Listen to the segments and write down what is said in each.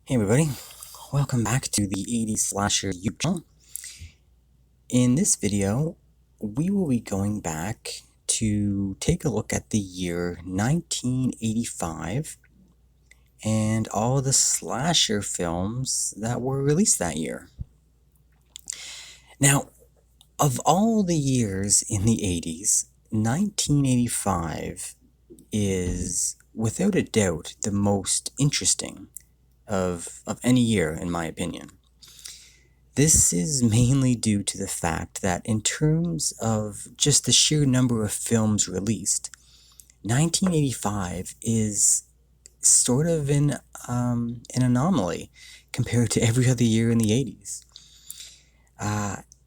Hey everybody, welcome back to the 80s Slasher YouTube channel. In this video, we will be going back to take a look at the year 1985 and all the slasher films that were released that year. Now, of all the years in the 80s, 1985 is without a doubt the most interesting of any year, in my opinion. This is mainly due to the fact that in terms of just the sheer number of films released, 1985 is sort of an anomaly compared to every other year in the 80s.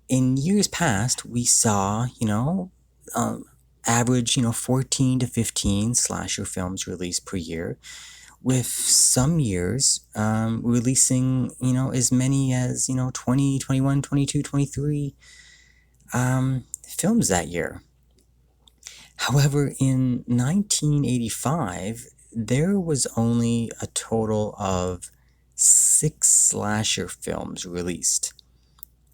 In years past, we saw, average, 14 to 15 slasher films released per year, with some years releasing, as many as, 20, 21, 22, 23 films that year. However, in 1985, there was only a total of 6 slasher films released.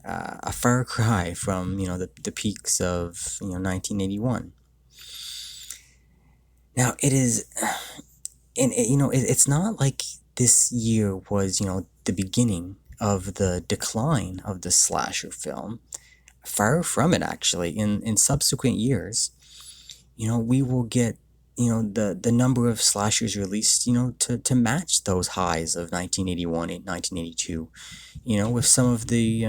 A far cry from, the peaks of, 1981. Now, it is... And it's not like this year was, the beginning of the decline of the slasher film. Far from it, actually. In subsequent years, we will get, the number of slashers released, to match those highs of 1981 and 1982. With some of the,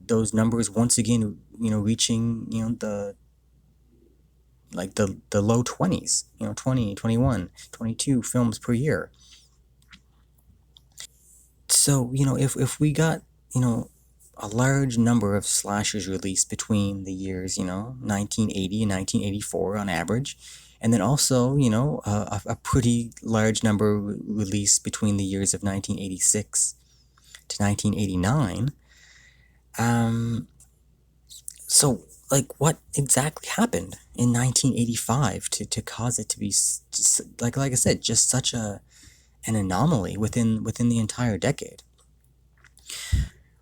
those numbers once again, reaching, the low 20s, 20, 21, 22 films per year. So, if we got, a large number of slashers released between the years, 1980 and 1984 on average, and then also, a pretty large number released between the years of 1986 to 1989. So, what exactly happened in 1985 to cause it to be, like I said, just such an anomaly within the entire decade?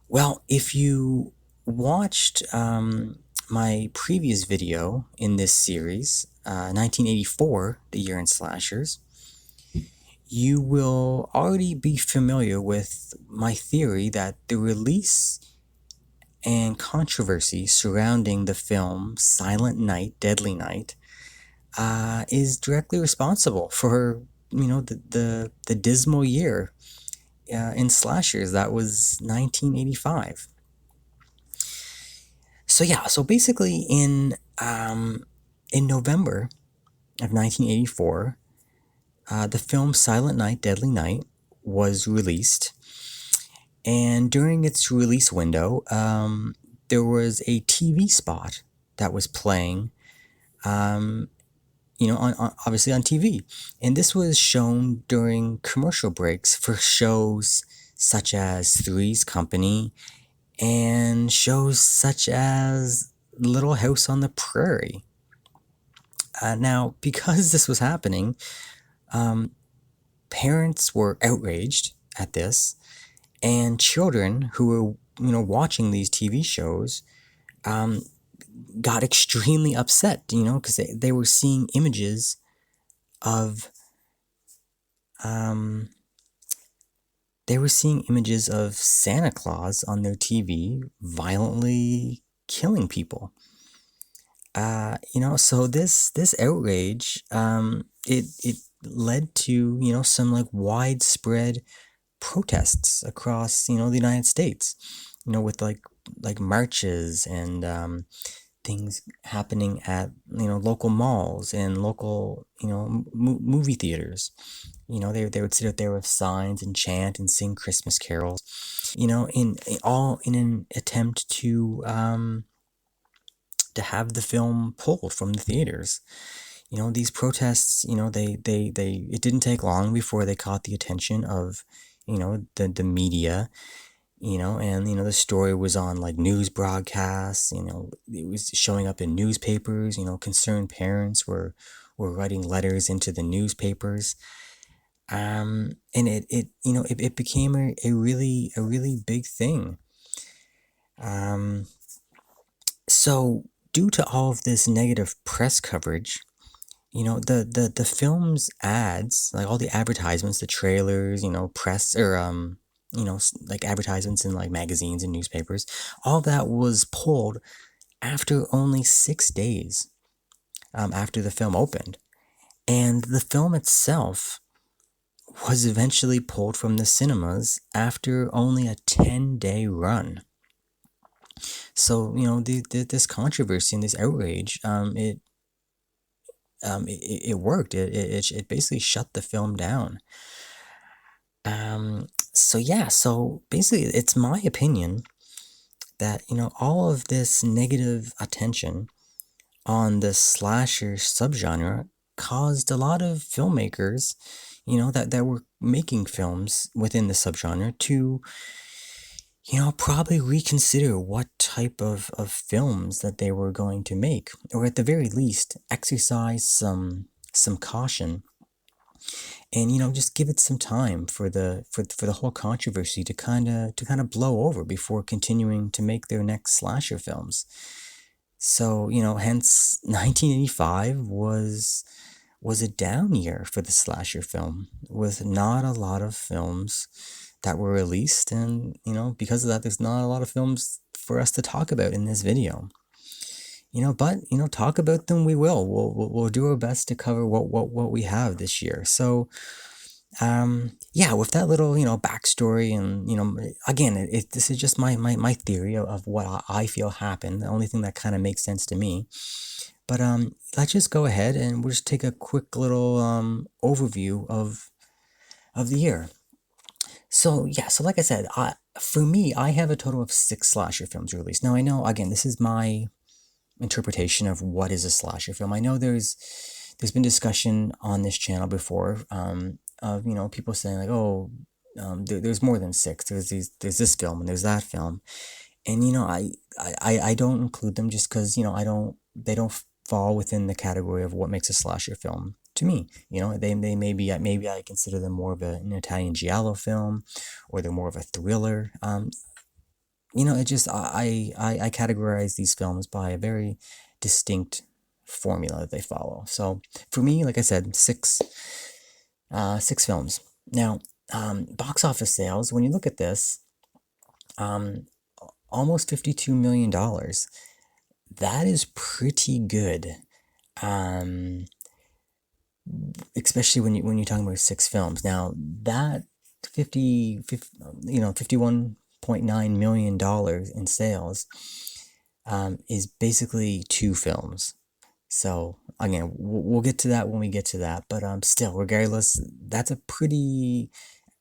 Well, if you watched my previous video in this series, 1984, the year in slashers, you will already be familiar with my theory that the release and controversy surrounding the film Silent Night, Deadly Night is directly responsible for, the dismal year in slashers that was 1985. So basically in November of 1984, the film Silent Night, Deadly Night was released, and during its release window, there was a TV spot that was playing, obviously on TV. And this was shown during commercial breaks for shows such as Three's Company and shows such as Little House on the Prairie. Now, because this was happening, parents were outraged at this, and children who were, watching these TV shows got extremely upset, because they were seeing images of Santa Claus on their TV violently killing people. So this outrage, it led to, some widespread protests across, the United States, with marches and things happening at, local malls and local, movie theaters. They would sit out there with signs and chant and sing Christmas carols, all in an attempt to have the film pulled from the theaters. These protests, it didn't take long before they caught the attention of, the media, and, the story was on news broadcasts, it was showing up in newspapers, concerned parents were writing letters into the newspapers. And it became a really big thing. Um, so due to all of this negative press coverage, the film's ads, like all the advertisements, the trailers, press or like advertisements in like magazines and newspapers, all that was pulled after only 6 days after the film opened. And the film itself was eventually pulled from the cinemas after only a 10-day run. So, this controversy and this outrage, it worked. It basically shut the film down. So yeah, so basically, it's my opinion that, all of this negative attention on the slasher subgenre caused a lot of filmmakers, that were making films within the subgenre to, probably reconsider what type of films that they were going to make, or at the very least, exercise some caution and just give it some time for the whole controversy to kind of blow over before continuing to make their next slasher films. So, hence 1985 was a down year for the slasher film, with not a lot of films that were released, and because of that, there's not a lot of films for us to talk about in this video. But talk about them we will. We'll do our best to cover what we have this year. So yeah, with that little backstory, and again, this is just my theory of what I feel happened. The only thing that kind of makes sense to me. But let's just go ahead and we'll just take a quick little overview of the year. So yeah, so like I said, for me, I have a total of 6 slasher films released. Now I know, again, this is my interpretation of what is a slasher film. I know there's been discussion on this channel before of people saying like, oh, there's more than 6. There's this film and there's that film, and I don't include them just because they don't fall within the category of what makes a slasher film to me. They maybe I consider them more of an Italian giallo film, or they're more of a thriller. It just I categorize these films by a very distinct formula that they follow. So for me, like I said, 6 films. Now, box office sales, when you look at this, almost $52 million. That is pretty good. Especially when you're talking about 6 films. Now, that 51.9 million dollars in sales is basically 2 films. So again, we'll get to that when we get to that. But still, regardless, that's a pretty,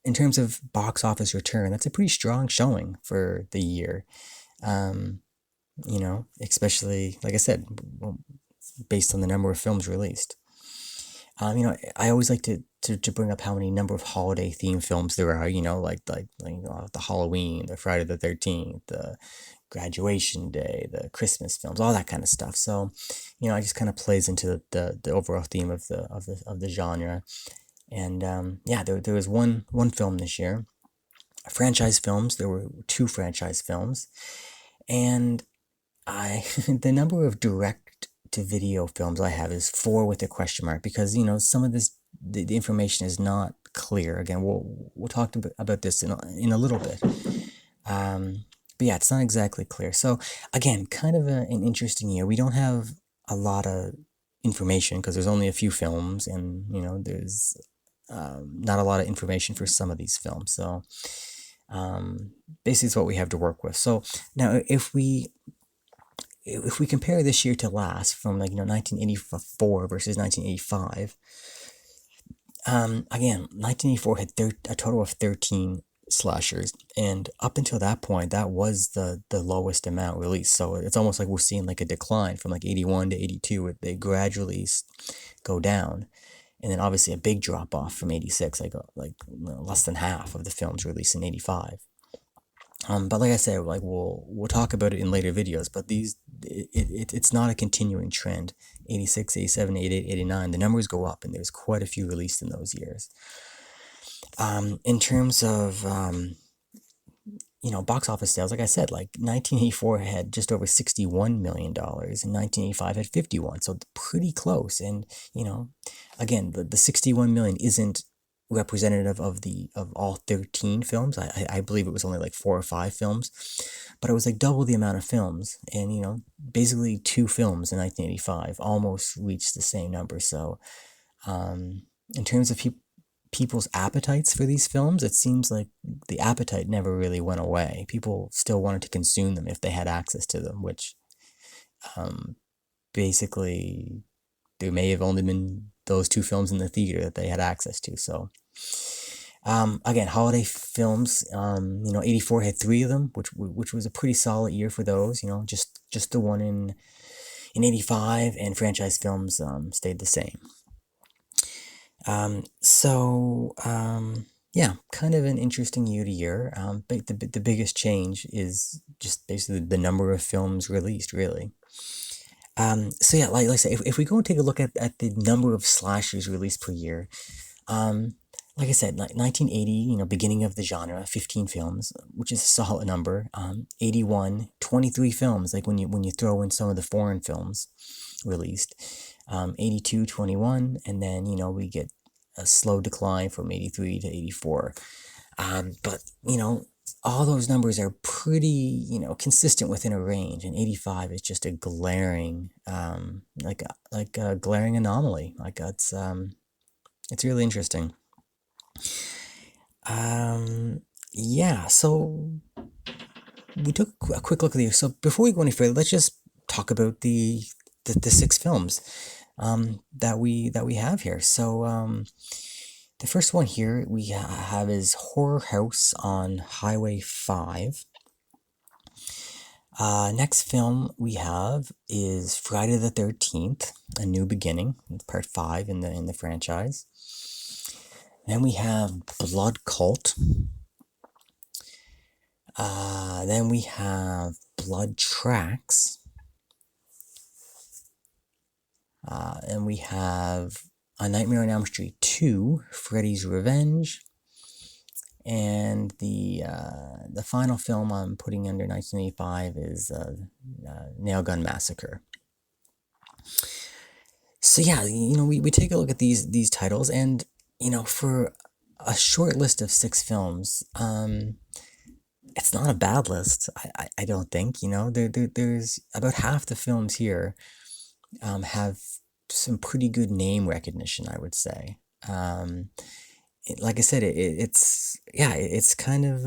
in terms of box office return, that's a pretty strong showing for the year. Especially, like I said, based on the number of films released. I always like to bring up how many number of holiday themed films there are. Like the Halloween, the Friday the 13th, the Graduation Day, the Christmas films, all that kind of stuff. So, it just kind of plays into the overall theme of the genre. And yeah, there was one film this year. Franchise films. There were 2 franchise films, and the number of direct to video films I have is 4 with a question mark, because some of this the information is not clear. Again, we'll talk about this in a little bit. But yeah, it's not exactly clear. So again, kind of an interesting year. We don't have a lot of information because there's only a few films, and there's not a lot of information for some of these films. So basically, it's what we have to work with. So now, if we compare this year to last, from 1984 versus 1985, again, 1984 had a total of 13 slashers, and up until that point, that was the lowest amount released. So it's almost like we're seeing like a decline from like 81 to 82. They gradually go down, and then obviously a big drop off from 86, like less than half of the films released in 85. But like I said, like we'll talk about it in later videos, but it's not a continuing trend. 86, 87, 88, 89, the numbers go up, and there's quite a few released in those years. In terms of box office sales, like I said, like 1984 had just over $61 million and 1985 had 51, so pretty close. And, you know, again, the 61 million isn't representative of all 13 films. I believe it was only like 4 or 5 films, but it was like double the amount of films. And, basically 2 films in 1985 almost reached the same number. So, in terms of people's appetites for these films, it seems like the appetite never really went away. People still wanted to consume them if they had access to them, which basically there may have only been those 2 films in the theater that they had access to. So, again, holiday films, 84 had 3 of them, which was a pretty solid year for those. Just the one in 85, and franchise films stayed the same. Yeah, kind of an interesting year to year. But the biggest change is just basically the number of films released, really. So yeah, like I say, if we go and take a look at the number of slashers released per year, um, like I said, like 1980, beginning of the genre, 15 films, which is a solid number. 81, 23 films, like when you throw in some of the foreign films released. 82, 21, and then, we get a slow decline from 83 to 84. But, all those numbers are pretty, consistent within a range, and 85 is just a glaring, like a glaring anomaly. Like, it's really interesting. Yeah, so we took a quick look at these. So before we go any further, let's just talk about the 6 films that we have here. So the first one here we have is Horror House on Highway 5. Next film we have is Friday the 13th, A New Beginning, part 5 in the franchise. Then we have Blood Cult. Then we have Blood Tracks. And we have A Nightmare on Elm Street 2, Freddy's Revenge. And the final film I'm putting under 1985 is Gun Massacre. So yeah, we take a look at these titles, and for a short list of 6 films, it's not a bad list. I don't think. There's about half the films here have some pretty good name recognition, I would say. Like I said, it's kind of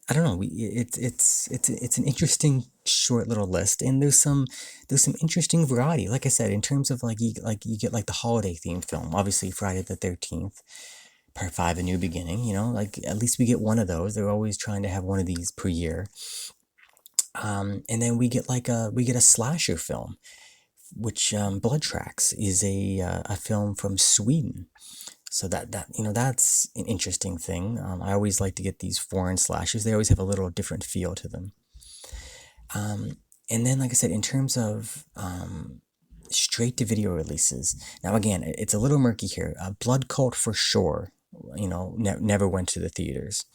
I don't know. It's an interesting short little list, and there's some interesting variety. Like I said, in terms of like you get like the holiday themed film, obviously Friday the 13th, Part 5, A New Beginning. Like at least we get one of those. They're always trying to have one of these per year. And then we get a slasher film, which Blood Tracks is a film from Sweden. So that's an interesting thing. I always like to get these foreign slashers. They always have a little different feel to them. And then, like I said, in terms of straight to video releases, now again, it's a little murky here. Blood Cult for sure, never went to the theaters.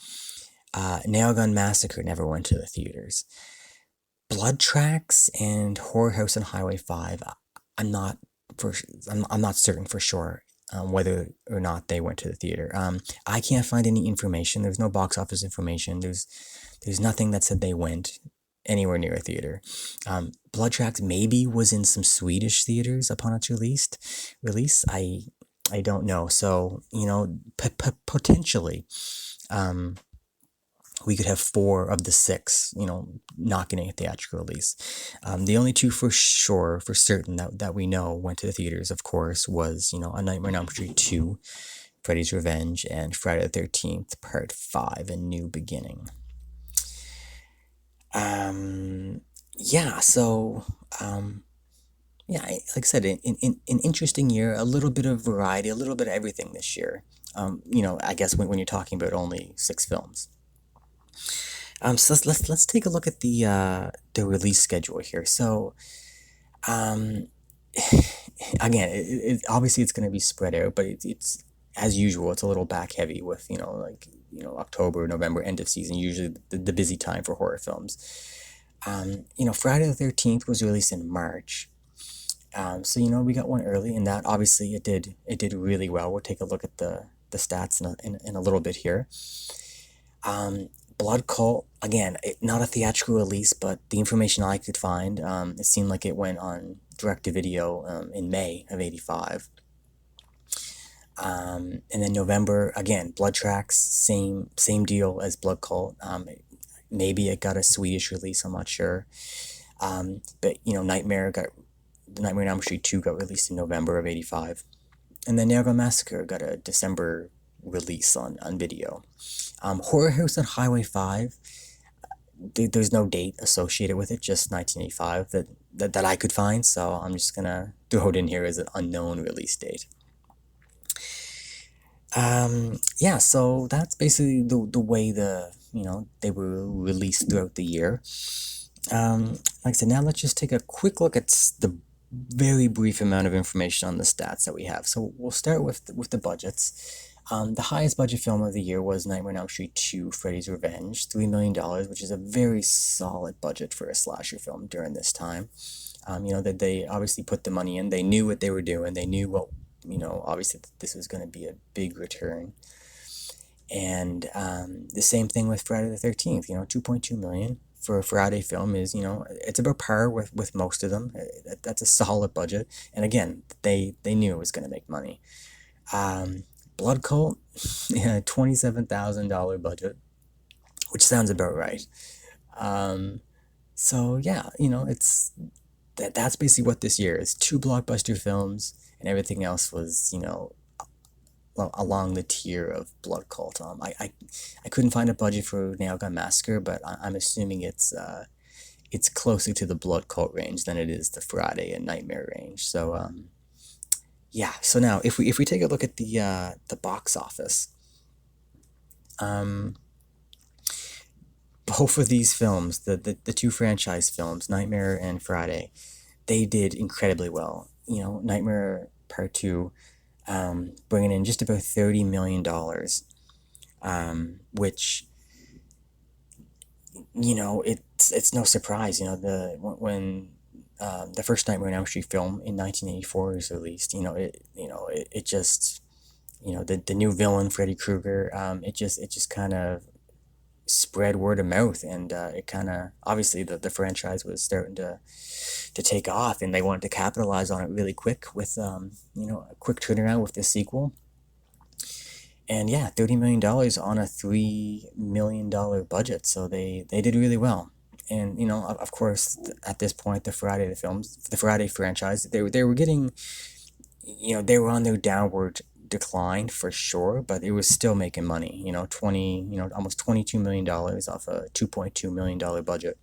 Gun Massacre never went to the theaters. Blood Tracks and Horror House on Highway 5, I'm not certain for sure whether or not they went to the theater. I can't find any information. There's no box office information. There's nothing that said they went anywhere near a theater. Blood Tracks maybe was in some Swedish theaters upon its release. I don't know. So potentially. We could have 4 of the 6, not getting a theatrical release. The only 2 for sure, for certain, that we know went to the theaters, of course, was, A Nightmare on Elm Street 2, Freddy's Revenge, and Friday the 13th, Part 5, A New Beginning. Yeah, so, yeah, like I said, an interesting year, a little bit of variety, a little bit of everything this year. I guess when you're talking about only 6 films. So let's take a look at the release schedule here. So, again, obviously it's going to be spread out, but it's as usual, it's a little back heavy with, like, October, November, end of season, usually the busy time for horror films. Friday the 13th was released in March. So we got one early, and that obviously it did really well. We'll take a look at the stats in a little bit here. Blood Cult, again, not a theatrical release, but the information I could find, it seemed like it went on direct to video in May of '85. And then November, again, Blood Tracks, same deal as Blood Cult. Maybe it got a Swedish release, I'm not sure. But the Nightmare on Elm Street 2 got released in November of '85. And then Gun Massacre got a December release on video. Horror House on Highway 5, there's no date associated with it, just 1985 that I could find, so I'm just gonna throw it in here as an unknown release date. Yeah, so that's basically the way they were released throughout the year. Like I said, now let's just take a quick look at the very brief amount of information on the stats that we have. So we'll start with the budgets. The highest budget film of the year was Nightmare on Elm Street 2: Freddy's Revenge, $3 million, which is a very solid budget for a slasher film during this time. That they obviously put the money in. They knew what they were doing. They knew what, obviously this was going to be a big return. And the same thing with Friday the 13th, $2.2 million for a Friday film is, it's about par with most of them. That's a solid budget. And again, they knew it was going to make money. Blood Cult, yeah, $27,000 budget, which sounds about right. So yeah, that's basically what this year is. 2 blockbuster films, and everything else was, along the tier of Blood Cult. I couldn't find a budget for Gun Massacre, but I'm assuming it's closer to the Blood Cult range than it is the Friday and Nightmare range. So yeah. So now if we take a look at the box office, both of these films, the 2 franchise films, Nightmare and Friday, they did incredibly well. Nightmare Part 2, bringing in just about $30 million, which, it's no surprise. When the first Nightmare on Elm Street film in 1984 was released, it just, the new villain Freddy Krueger, it just kind of spread word of mouth, and it kind of, obviously the franchise was starting to take off, and they wanted to capitalize on it really quick with a quick turnaround with this sequel. And yeah, $30 million on a $3 million budget, so they did really well. And of course, at this point, the Friday franchise, they were getting, they were on their downward decline for sure, but it was still making money. Almost $22 million off a $2.2 million budget.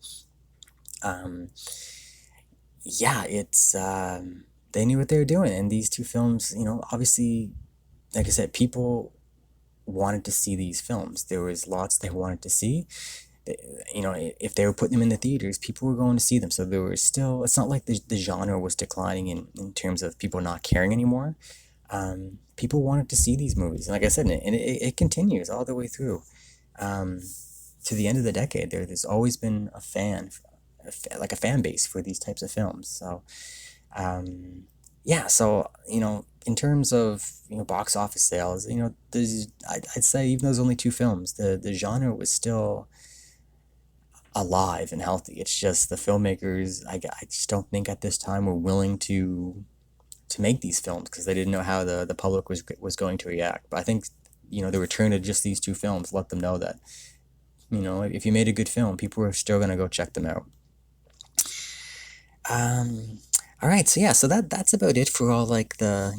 Yeah, it's they knew what they were doing, and these 2 films, obviously, like I said, people wanted to see these films. There was lots they wanted to see. If they were putting them in the theaters, people were going to see them. So there was still, it's not like the genre was declining in terms of people not caring anymore. People wanted to see these movies. And like I said, and it continues all the way through to the end of the decade. There's always been a fan base for these types of films. So, yeah, so, in terms of, box office sales, I'd say even though there's only 2 films, the genre was still alive and healthy. It's just the filmmakers, I just don't think at this time were willing to make these films because they didn't know how the public was going to react. But I think, the return of just these 2 films let them know that, if you made a good film, people were still going to go check them out. All right, so yeah, so that's about it for all like the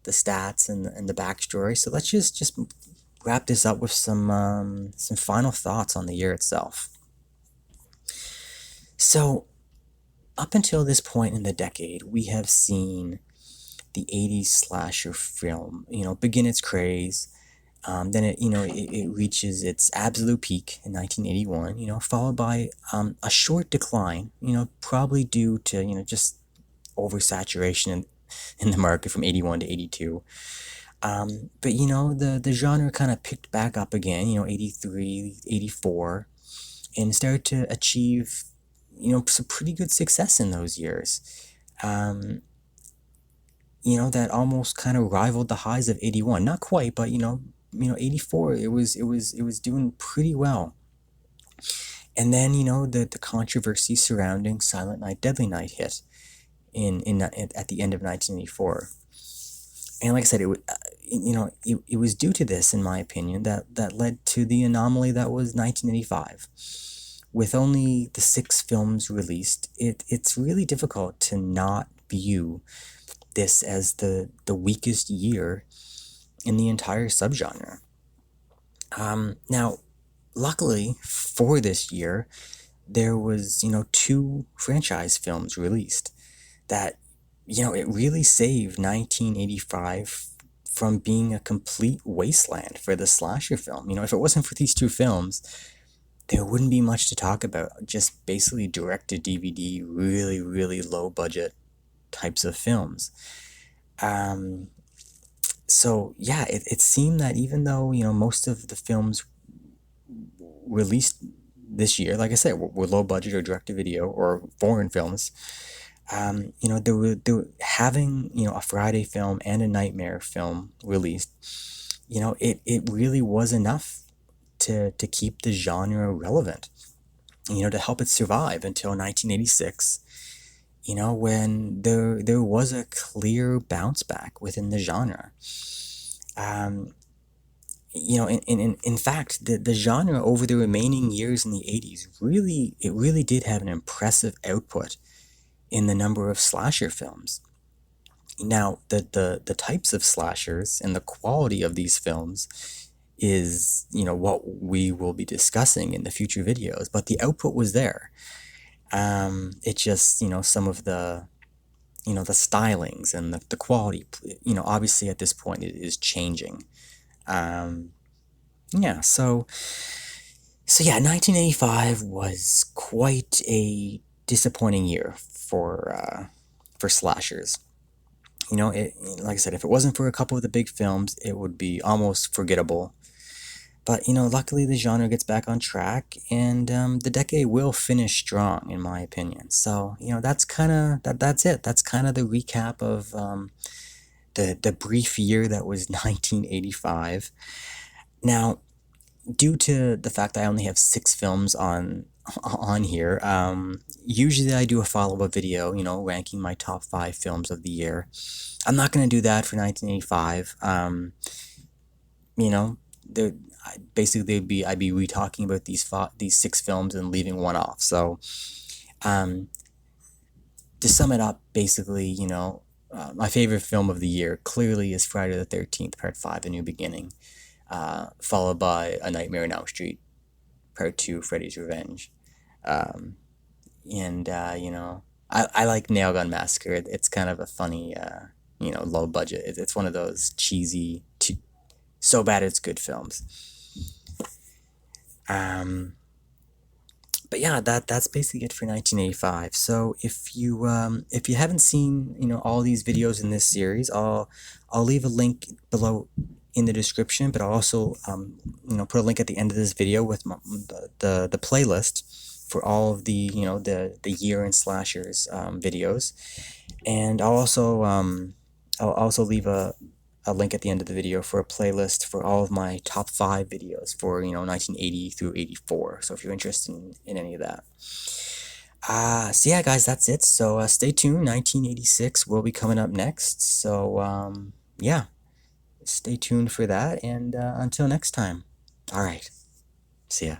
stats and the backstory. So let's just wrap this up with some final thoughts on the year itself. So, up until this point in the decade, we have seen the 80s slasher film, begin its craze. Then it reaches its absolute peak in 1981, followed by a short decline, probably due to, just oversaturation in the market from 81 to 82. But the genre kind of picked back up again, 83, 84, and started to achieve, some pretty good success in those years. Um, that almost kind of rivaled the highs of 81. Not quite, but 84, it was doing pretty well. And then, the controversy surrounding Silent Night, Deadly Night hit at the end of 1984. And like I said, it was due to this, in my opinion, that led to the anomaly that was 1985. With only the 6 films released, it's really difficult to not view this as the weakest year in the entire subgenre. Now, luckily for this year, there was 2 franchise films released that it really saved 1985 from being a complete wasteland for the slasher film. If it wasn't for these 2 films, there wouldn't be much to talk about. Just basically direct to DVD, really, really low budget types of films. So yeah, it seemed that even though most of the films released this year, like I said, were low budget or direct to video or foreign films, they were having a Friday film and a Nightmare film released. It really was enough to keep the genre relevant. To help it survive until 1986. When there was a clear bounce back within the genre. In fact, the genre over the remaining years in the 80s really did have an impressive output in the number of slasher films. Now, the types of slashers and the quality of these films is, what we will be discussing in the future videos, but the output was there. It just, some of the stylings and the quality, obviously at this point it is changing. Yeah, so yeah, 1985 was quite a disappointing year for slashers. Like I said, if it wasn't for a couple of the big films, it would be almost forgettable. But luckily the genre gets back on track, and the decade will finish strong, in my opinion. So that's kind of that's it. That's kind of the recap of the brief year that was 1985. Now, due to the fact that I only have 6 films on here, usually I do a follow-up video, ranking my top 5 films of the year. I'm not gonna do that for 1985. Basically I'd be re-talking about these 6 films and leaving one off. So, to sum it up, basically, my favorite film of the year clearly is Friday the 13th, Part 5, A New Beginning, followed by A Nightmare on Elm Street, Part 2, Freddy's Revenge. And I like Gun Massacre. It's kind of a funny, low budget. It's one of those cheesy, so bad it's good films. But yeah, that's basically it for 1985. So if you haven't seen all these videos in this series, I'll leave a link below in the description, but I'll also put a link at the end of this video with the playlist for all of the the year in slashers videos, and I'll also leave a link at the end of the video for a playlist for all of my top 5 videos for 1980 through 84. So if you're interested in any of that. So yeah, guys, that's it. So stay tuned. 1986 will be coming up next. So yeah, stay tuned for that. And until next time. All right. See ya.